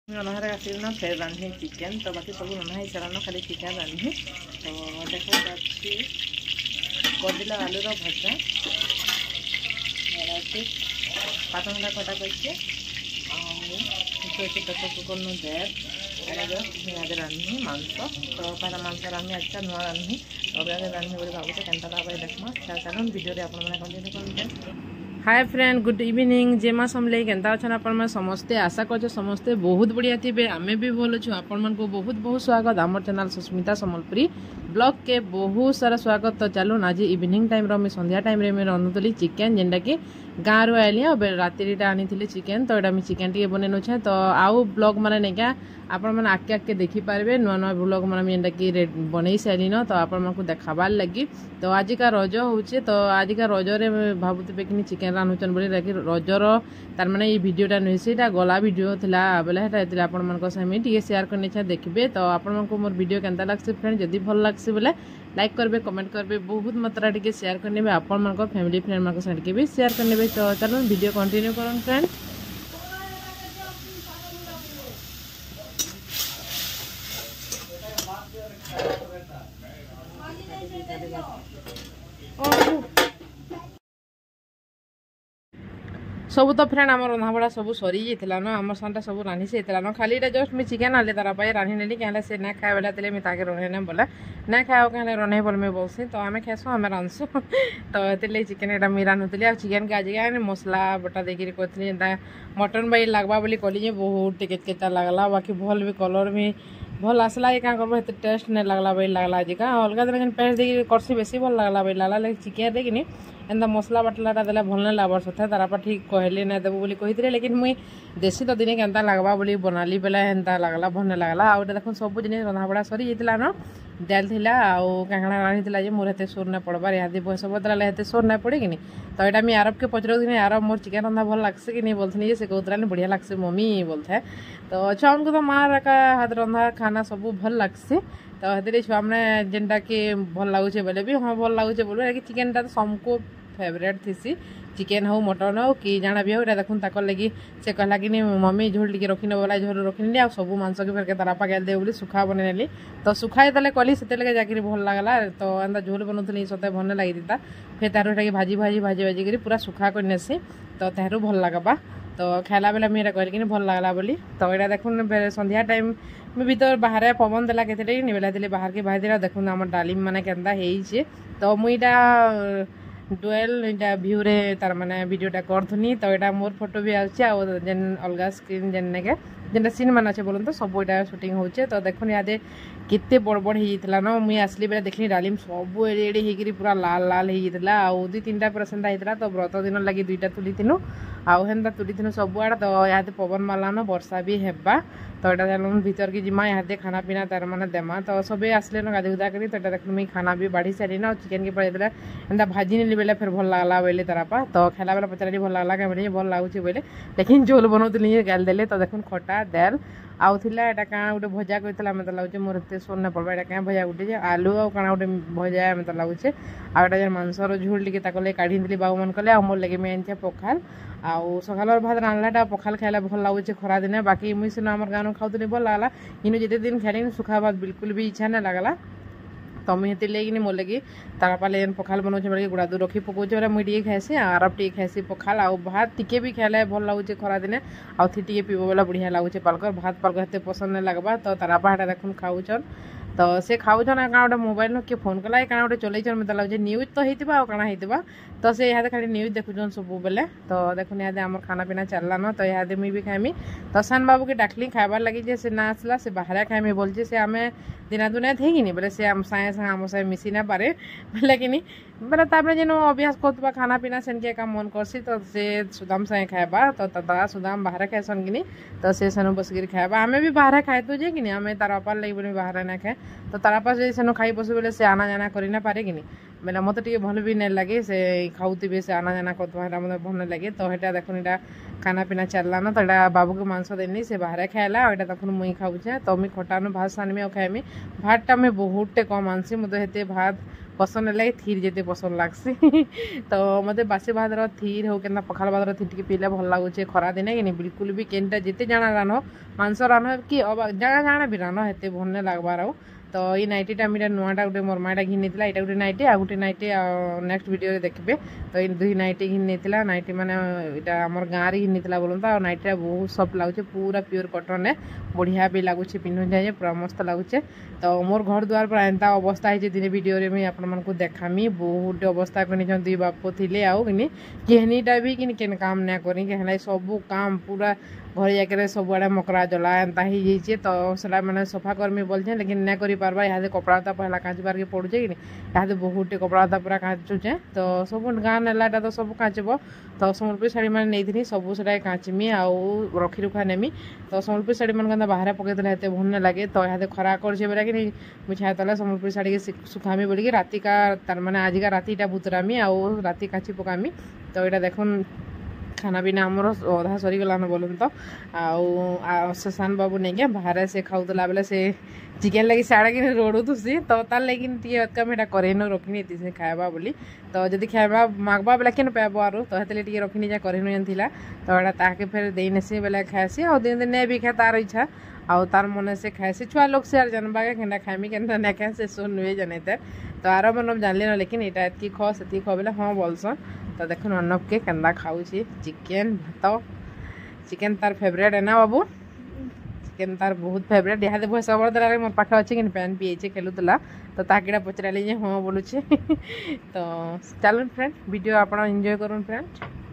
रन्धार गाँव ना फिर रांधे चिकेन तो बाकी सब रंधा ही सारा खाली चिकेन रांधे तो देखो करदेला आलूर भजा पातंगा कटा करके प्रेसर कुकर नु देर रांधे मांस तो पहला मांस रांधे अच्छा नुआ रांधे और रांधे बोले भावुचे केनता भाई देखमा चलो वीडियो आपने कंटिन्यू करते। हाय फ्रेंड गुड इवनिंग जेमा समले केनता अच्छा अपन समस्ते आशा कर समस्ते बहुत बढ़िया थे आम भी भल छुँ आपण को बहुत बहुत स्वागत आम चैनल सुस्मिता सम्बलपुरी ब्लॉग के बहुत सारा स्वागत। तो चलो आज इवनिंग टाइम रो संध्या टाइम रे रंधुली चिकेन जेनटा कि गाँव रू आइली राति आनी चिकेन तो ये चिकेन टी बन नौछे तो आउ ब्लॉग मैंने नहीं क्या आपण मैंने आके आके देखिपारे नुआ नुआ ब्लॉग मैंने जेनटा कि बनई सारी न तो आपण को देखाबार लगी। तो आज का रज होचे तो आज का रजरे भावुथे कि चिकेन रांधुचन बोली रजर तार माने ये वीडियोटा नुहे से गला वीडियो थिला बेले हेटा आपण मन सामने टी शेयर करने देखिए। तो आपण को मोर वीडियो केनता लागसे फ्रेंड जदि भल लागसे बोले लाइक करबे कमेंट करबे बहुत मात्रा टिके शेयर करने आपण मन को फैमिली फ्रेंड मन साथ के भी शेयर करने। तो चलो वीडियो कंटिन्यू करन फ्रेंड। सब तो फ्रेंड आम रंधाबड़ा सब सरी जाता न आम सानटा सब रांधि से न खाली जस्ट मुझे चिकेन आले तार रांधि नेली क्या से ना खाए बेला तेले ताके रंधे बोले ना खाओ क्या रंधे बोल मैं बोलसी तो आम खाएसु आम रांधसु तो ये चिकेन एटा मुझे रांधुली आ चिकेन के आज मसला बटा देकर करी मटन बाई लगवा बोली कली बहुत टिकेट केटा लगला बाकी भल भी कलर भी भल आसला ये क्या कर टेस्ट नहीं लगला भाई लगला आज का अलग दिन पेस्ट देखिए करसी बेसी भल लगला भाई लगला लेकिन चिकेन देखनी एंता मसला बाटलाटा देला भल नहीं लगवार सत्ता तारापा ठीक कहले ना देव बोली कही लेकिन मुई देसी तो दिन केनता लगवा बोली बनाली बेला एंता लगला भल नहीं लगला आउ देखो सब जिन रंधाबड़ा सरी जाता न दाल थिला आउ कांकड़ा रांधिला जे मोर हेते सोर ना पड़बार इहादी बयस बदला हेते सोर ना पड़े कि तो यहाँ मुझे आरब के पचरौनी आरब मोर चिकेन रंधा भल लगसे कि नहीं बोलती से कहते बढ़िया लगसे मम्मी बोलते तो छुआ को तो माँ का हाथ रंधा खाना सब भल लगसे तो हेतु छुआ मैंने जेनटा कि भल लगुचे बोले भी हाँ भल लगुचे बोले कि चिकेनटा तो सबको फेवरेट थी चिकेन हो मटन हो कि जाना भी हो देखुन ताकर लगी से कहला कि मम्मी झोल टी रखी बोला झोल रखी आ सब मांस के फेर तारापा गल दे बोली सुखा बनैली तो सुखा जो कली से जाकर भल लगला तो एंता झोल बनौली सते भल लगी था फिर तार भाजी भाजी भाजी भाजी कर पूरा सुखा कर नेसी तो तारू भल लगवा तो खाला बेला मुझे कहली कि भल लगला बोली तो यहाँ देखुन संध्या टाइम में भी तो बाहर पवन देला के बेला बाहर के बाहर देखुन आम डालिम माने केनता है तो मुईटा डुएल व्यू रे तार माने वीडियोटा करथुनी तो यहाँ मोर फोटो भी आछे जेन अलग स्क्रीन जेन के जेनटा सीन मान अच्छे बोलते सब यहाँ शूटिंग होचे तो देखुन यादे केते बड़ बड़ होता न मुझे आसली बेला देखली डालिम सब एड़े एड़े होकर पूरा लाल लाल होता आउ 2-3टा परसेंट होता तो व्रत दिन लगी 2टा तुली आउ हेन्ता तुली सब आड़ तो यहाँ पवन माला न वर्षा भी हेबा तो यहाँ भीतर की जिमा यहाँ खाना पीना तार मैंने देमा तो सबे आसले न गाधे गुधा करी तो यहाँ देख मुझे खाना भी बाढ़ी सारी ना चिकेन के पड़े एंता भाजी नेली बेले फिर भल लगला बोले तारापा तो खेला बेला पचारि भल लगला क्या भल लगुच बोले लेकिन झोल बनौली गाल देले तो देखुन खटा दाल आउ थिला एटा काଣା गोटे भजा करथिला मते लागुचे मोर एते सोन न पड़बा एटा काଣା भजा गोटे जे आलू आ काଣା गोटे भजा मते लागुचे आ एटा जे मांसर झोल टिके ताकले काढी दिली बाबू मन कले आ मोर लगे में एनचे पखाल आउ सकालर भात रांधलाटा पखाल खाइला भल लागुचे खरा दिने बाकी मुई सिना हमर गानो खाउतली भल लागला इनु जेते दिन खाइनी सुखा भात बिल्कुल भी इच्छा न लागला तो मुझे हेती लेकिन मोर लगी तारापा लेन पखाल बनाऊे बोले गुड़ा दूध रखी पकाऊे बोले मुझे खाएसी आरब टी खाएसी पखाल आउ भात टिके भी खाइले भल लगुचे खरा दिने आउ थी टी पीब बोला बढ़िया लगुचे पालकर भात पालकर हेते पसंद नहीं लगवा तो तारापा हेटा देखुन खाऊन तो से खाऊन क्या गोटे मोबाइल किए फोन कला क्या गोटे चलैन मतलब लगे न्यूज तो होता काଣା होता तो से यहाँ खाली न्यूज देखुन सब बेले तो देखुन यहाँ आम खाना पीना चलला न तो यहाँ मुझे भी खाइमी तो सान बाबू के डाकली खाबार लगी जे से ना आसला से बाहर खाइमी बोलचे से आम दिना दुनिया थे कि बोले से आम साए साए आम साए मिसी ना पारे बोले कि बोले तापर जेन अभ्यास करता खाना पीना सेनके का मन करसी तो से सुदाम साए खाएबा तो दादा सुदाम बाहर खाएसन कि तो से सेनु बसिक खाएबा आम भी बाहर खाए तो जे कि आम तार अपार लगे बोले बाहर ना खाए तो तार पास सेनु खाई बस बोले से आना जाना करी ना पारे कि बोले मत टे भल भी नहीं लगे से खाऊे से आना जाना करता मतलब भल नहीं लगे तो यहाँ देखुन यहाँ खाना पीना चलला न तो यहाँ बाबू के मांस देनी से बाहर खाएला और यहाँ देखुन मुई खाऊचे तो मुझे खटानु भात सानमी और खाएमी भातटा मुझे बहुते कम आनसी मुझे हेते भात पसंद है थीर जिते पसंद लगसी तो मत बासी भात थीर हो कि पखाल भात थीर पीले भल लगुचे खरा दिन कि बिल्कुल भी केनटा जिते जाना रान मांस रान कि जाना जाना भी रान हेते भल नहीं लगवार आउ तो ये नाइटीटा मुझे नुआटा गोटे मोर माटा घिनी यहाँ गोटे नाइटी आ गोटे नाइटी नेक्स्ट वीडियो देखिए तो ये दुई नाइटी घिनी नाइटी मैंने यहाँ आम गाँव में घिनी बोलूँ तो नाइटीटा बहुत सफ्ट लगुचे पूरा प्योर कटन बढ़िया भी लगुचे पिंधु जाए पूरा मस्त लगुचे तो मोर घर द्वार पर एंता अवस्था है दिन वीडियो में आपको देखामी बहुत अवस्था कर दुई बाप थे आउ कहनीटा भी कि काम ना करें सब काम पूरा घर जाकर सबुआड़े मकरा जला एंता ही जाइए तो सला मैंने सफा करमी बोलचे लेकिन ना कर पार्बा यहाँ कपड़ा लता पहला काचबार के पड़ुचे कि यहाँ बहुत कपड़ा लता पूरा काचुचे तो सब गाँ नालाटा तो सब काचब तो सम्बलपुरी शाढ़ी मैंने नहीं सब से काचमी आउ रखी रुखा नेमी तो सम्बलपुरी शाढ़ी मैंने बाहर पकईदे ये भल नहीं लगे तो यहाँ खरा करे बोला कि मुझे तले सम्बलपुरी शाढ़ी के सुखामी बोलिकी राति का तार मैंने आज का रातिटा बुतरामी आउ राति काची पकामी तो यहाँ देखुन खाना पीना आमर अधा सरीगलान बोलूँ तो आउ शशान बाबू नहीं क्या बाहर से खाऊला बेले से चिकेन लगी साड़ा कि रोड़ूसी तो तार लगे कम यहाँ करेन रखनी से खावा बोली तो जब खावा मागवा बेला क्या पाब आर तो ये रखनी जा करेन जान तो यहाँ ताके फिर देसी बेले खाएसी आ दिन दिन नहीं भी खाए तार इच्छा आउ तार मन से खाएसी छुआ लोग से जानबा के खाएमी के ना खाए से सो नुए जाने तो आर मन जानली न लेकिन यहाँ एतकी ख से ख बोले हाँ बोलसन तो देखो अर्णव के केन्दा खाऊँची चिकेन भात चिकेन तार फेवरेट है ना बाबू चिकेन तार बहुत फेवरेट यहाँ बहुत सब देला मोर पाखे अच्छे कि पैन पीछे खेलुला तो ताकि पचारे हाँ बोलुचे तो चलून फ्रेंड वीडियो आप एंजॉय करूँ फ्रेंड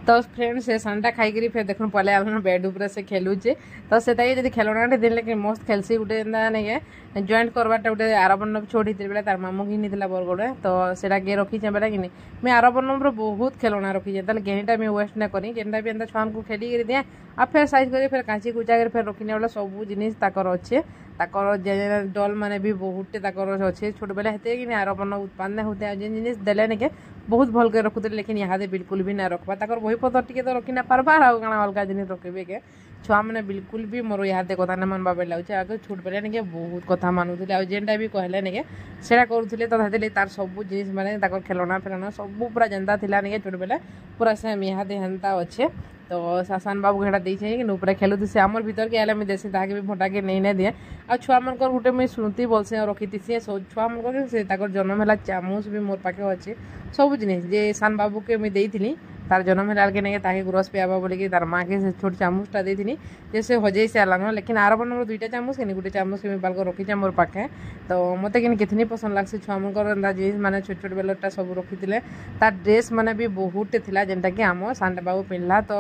तो फ्रेंड से संडा खाई फिर देख पले आम बेड उपर से खेलुचे तो से जब खेलना दिन लेकिन मस्त खेलसी गोटे नहीं जॉइंट करवाटा गोटे आरबन छोड़ी बेले तार मामू घिनी बरगड़े तो सेटा किए रखीचे बेले कि मैं आरबन बहुत खेलना रखीचे गेहटा मैं वेस्ट ना करी गेहटा भी एंता छुआ को खेली दिए आ फिर साइज कर फिर काची कुचा कर फिर रखी बोले सब जिनिस अच्छे डल मैंने भी बहुत अच्छे छोट बेले हेते कि आरबन उत्पादन होते जिन जिनिस देले नहीं बहुत भल कर रखुते लेकिन यहाँ बिल्कुल भी ना रखा ताकर बही पतर टी तो रखी ना पार्बार आउ काଣା अलग जिन रखे के छुआ मैंने बिल्कुल भी मोर यहाँ कथा ना मानवा बेले लगे आगे छोट बेले नहीं बहुत कथा मानुले आ जेनटा भी कहले नहीं से करुले तो भाई तार सब जिनिस मैंने खेलना फेलना सब पूरा जेनता थी नहीं छोट बेले पूरा सेम यहाँ हेन्ता अच्छे तो शशान बाबू घेटा देखे कि ऊपर खेलुती से आमर भीतर के आले देसी ताके भी फटा के नहीं दिए आ छुआ मन गोटे मुझे स्मृति बोलसे रखी सी छुआ मन से जन्म है चामच भी मोर पाखे अच्छे सब जिनिस जे सान बाबू के मुझे देती तार जन्म है के नहीं ताकि गुरस पियाबा बोलिकी तार माँ के छोट चामचटा देती जैसे हजे सारान लेकिन आरबन मोर दुईटा चामच के गोटे चामच के बाल को रखी मोर पाखे तो मत कि कितनी पसंद लगे छुआ मन जिनिस मैंने छोट छोट बेलटा सब रखी तार ड्रेस मैंने भी बहुत था जेनटा कि आम सान बाबू पिंधला तो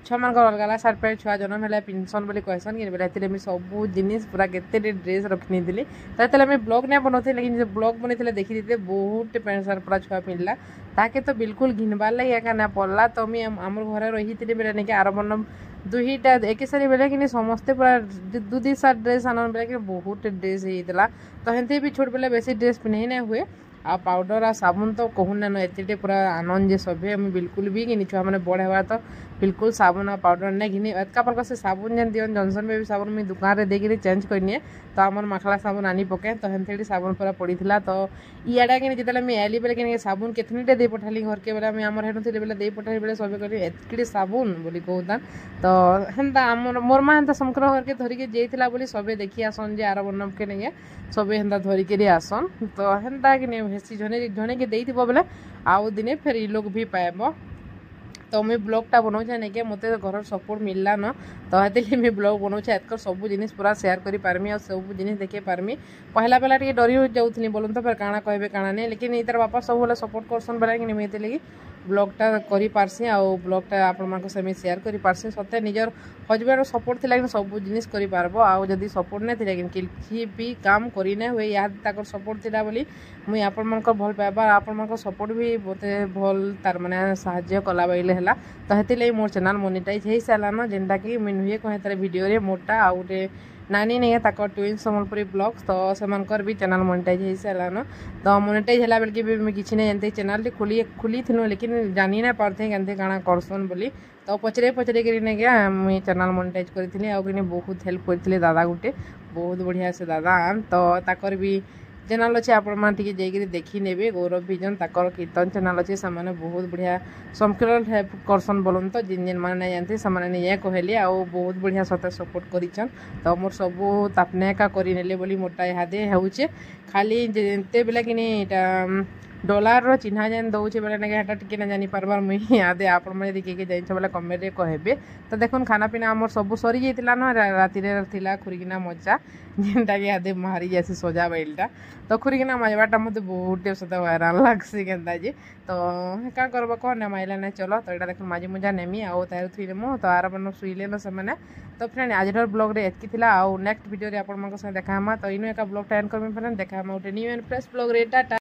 छुआ मान अलग अलग सार्ट पैंट छुआ जन्म है पिंधसन बोली कहसन कि बोले सब जिनिस पूरा केते ड्रेस रखी थी तो मैं ब्लॉग नहीं बनाते लेकिन जो ब्लॉग बनते देखी थे बहुत पैंट सार्ट पूरा छुआ पिंधला ताके तो बिल्कुल घिनबार लगे एका ना पड़ला तो मुझे आम घर रही थी बेले नहीं आरबन दुईटा एक सारी बेले कि समस्ते पूरा दु दी सार ड्रेस आनन बेले कि बहुत ड्रेस होता तो हेंते भी छोट बेले बेसी ड्रेस पिन्हे नहीं हुए आ पाउडर आ साबुन तो कहून ना एते पूरा आनंद जे सभे हम बिल्कुल भी घिनी छुआ मैंने बड़े हुआ तो बिल्कुल साबुन आ पाउडर नहीं घिनी एतका प्रकार से साबुन जेन दियन जॉनसन में भी साबुन मुझे दुकान रे देगी चेंज करनी तो आम मखला साबुन आनी पके तो हेंते साबुन पूरा पड़ा तो इड़ा कि जिते मुझे आली बेले कि साबुन केतनीटे दे पठाली घर के बेले आम हेन थी बेले दे पठाली बेले सब कह एतकी साबुन बोली कहतान तो हेन्ता मोर माँ हेन्ता शंकर घर के धरिकी जाइला बोली सबे देखी आसन जे आर बन्नम के नहीं सबे हेन्ता धरिकी आसन तो हेन्ता कि हेसी जने के देती बोले आउ दिने फिर ये लोग भी पाएब तो मुझे ब्लॉगटा बनाऊे नहीं कि मत घर सपोर्ट मिलला न तो ये मुझे ब्लॉग बनाऊे एतक सब जिन पूरा शेयर कर पारमी और सब जिन देखे पारमी पहला पहला टे डरी जाऊँगी बोलूँ तो फिर काଣା कहे काଣା नहीं लेकिन इतर बापा सब बोले सपोर्ट करसन बेला कि मुझे लगी ब्लॉगटा कर पारसी आ ब्लॉगटा आपण से शेयर कर पारसी सत्य निजर हजबैंड सपोर्ट थी सब जिन कर आदि सपोर्ट नहीं थी कि भी काम करना हुए या सपोर्ट थी बोली मुई आपण भल पाइबा आपण सपोर्ट भी मते भल तार माने साहाय्य कला बैले है तो हेती मोर चैनल मोनेटाइज हो सारान जेनटा कि मुझे नुहे कहे वीडियो रे मोटा आ गोटे नानी नहीं है ट्विन सम्बलपुरी ब्लॉग्स तो सेमानकर भी चैनल मोनेटाइज हो सारान तो मोनेटाइज है बेल भी मुझे किसी नहीं जानते चैनल खुली थी लेकिन जानी ना पारते केमती काଣା करसन बोली तो पचरे पचरे कर मुझे चैनल मोनेटाइज करी आगे बहुत हेल्प करते दादा गुटे बहुत बढ़िया से दादा तो ताकर भी चैनल अच्छे आपण जाइए देखी ने गौरव विजन ताकर कीर्तन चैनल अच्छे से बहुत बढ़िया समकल हेल्प करसन बोलन तो जिन जिन मैंने जानते से नहीं कहली आ बहुत बढ़िया सते सपोर्ट करिछन तो मोर सबू तापने का करें बोली मोटा इहादे होचे खाली जेते बेले कि डॉलर रो चिन्हा जेन दौचे बेले ना टे ना जानी पार्बार मुझे यादे आपण मैंने देखिए जाइए बोले कमेंट कहबे तो देखुन खाना पीना आम सब सरी जाइला न राति थी खुरीकिना मजा जेनटा कि यादे मारी जासी सजा बैलटा तो खुरीकिना मजबाटा मत बहुत सत हैरान लगसी केन्ता जे तो क्या करब कह ना माइला ना चलो तो यहाँ देख माजी मुजा नेमी आउ तार थी मु तो आर बन शुईले न से तो फ्रेंड आज ब्लॉग रे एतकी थिला आउ नेक्स्ट वीडियो रे आपण देखा तो इनो एक ब्लॉग एंड करमी फ्रेंड देखा गोटे न्यू एंड फ्रेश ब्लॉग रे टाटा।